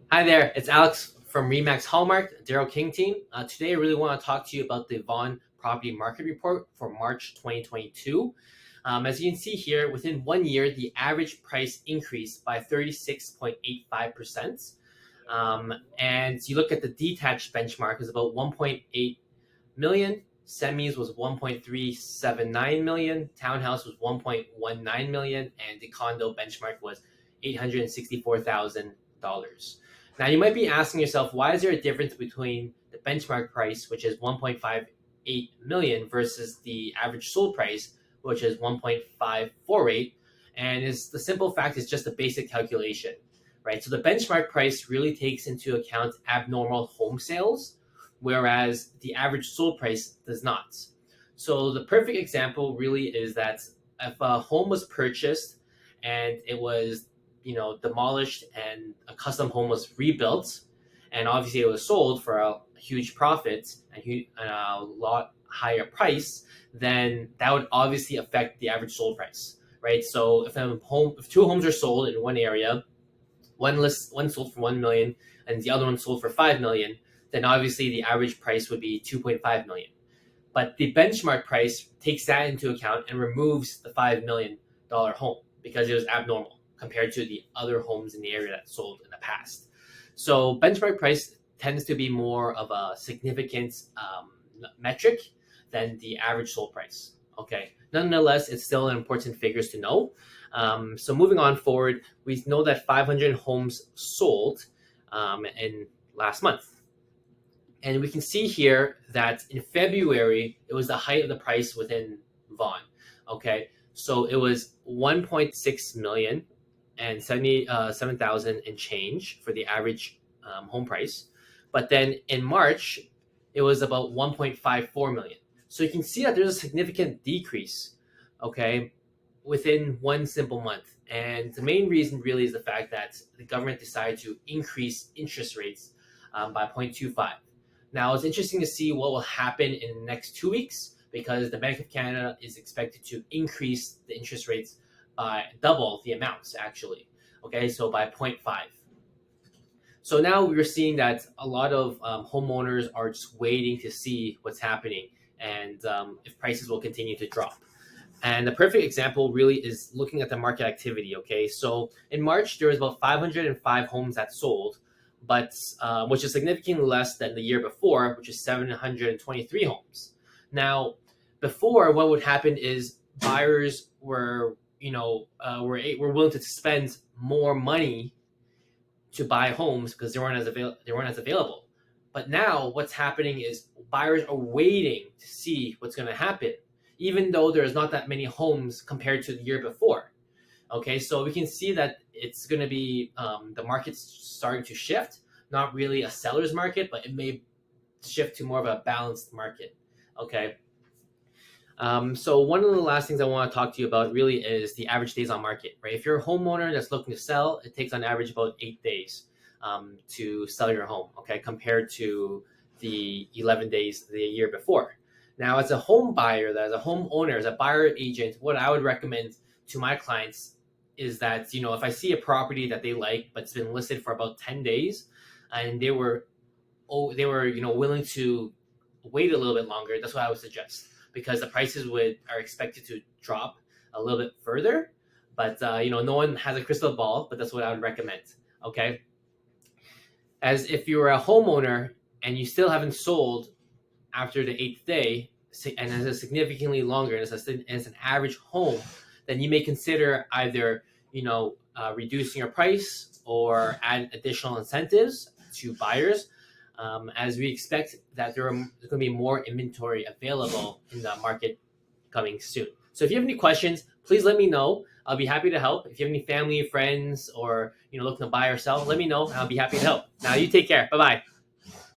Hi there, it's Alex from Remax Hallmark, Daryl King team. Today I really want to talk to you about the Vaughan Property Market Report for March 2022. As you can see here, within 1 year, the average price increased by 36.85%. And you look at the detached benchmark is about 1.8 million, semis was 1.379 million, townhouse was 1.19 million, and the condo benchmark was $864,000. Now you might be asking yourself, why is there a difference between the benchmark price, which is 1.58 million, versus the average sold price, which is 1.548? And is the simple fact is just a basic calculation, right? So the benchmark price really takes into account abnormal home sales, whereas the average sold price does not. So the perfect example really is that if a home was purchased and it was demolished and a custom home was rebuilt, and obviously it was sold for a huge profit and a lot higher price, then that would obviously affect the average sold price, right? So if two homes are sold in one area, one sold for 1 million and the other one sold for 5 million, then obviously the average price would be 2.5 million. But the benchmark price takes that into account and removes the $5 million home because it was abnormal compared to the other homes in the area that sold in the past. So benchmark price tends to be more of a significant metric than the average sold price. Okay, nonetheless, it's still an important figures to know. So moving on forward, we know that 500 homes sold in last month. And we can see here that in February, it was the height of the price within Vaughan. Okay, so it was 1.6 million and 77,000 and change for the average home price. But then in March, it was about 1.54 million. So you can see that there's a significant decrease, okay, within one simple month. And the main reason really is the fact that the government decided to increase interest rates by 0.25. Now, it's interesting to see what will happen in the next 2 weeks because the Bank of Canada is expected to increase the interest rates by double the amounts, actually. Okay, so by 0.5. So now we're seeing that a lot of homeowners are just waiting to see what's happening and if prices will continue to drop. And the perfect example really is looking at the market activity. Okay, so in March, there was about 505 homes that sold, but which is significantly less than the year before, which is 723 homes. Now, before, what would happen is buyers were willing to spend more money to buy homes because they weren't as available. But now, what's happening is buyers are waiting to see what's going to happen, even though there's not that many homes compared to the year before. Okay, so we can see that it's going to be the market's starting to shift, not really a seller's market, but it may shift to more of a balanced market. Okay. So one of the last things I want to talk to you about really is the average days on market, right? If you're a homeowner that's looking to sell, it takes on average about 8 days to sell your home, okay, compared to the 11 days the year before. Now, as a home buyer, as a homeowner, as a buyer agent, what I would recommend to my clients is that, if I see a property that they like, but it's been listed for about 10 days and they were willing to wait a little bit longer, that's what I would suggest because the prices are expected to drop a little bit further. But, no one has a crystal ball, but that's what I would recommend. Okay. As if you're a homeowner and you still haven't sold after the 8th day, and it's a significantly longer, and it's an average home, then you may consider either reducing your price or add additional incentives to buyers, as we expect that there's going to be more inventory available in the market coming soon. So if you have any questions, please let me know. I'll be happy to help. If you have any family, friends, or looking to buy or sell, let me know, and I'll be happy to help. Now you take care. Bye-bye.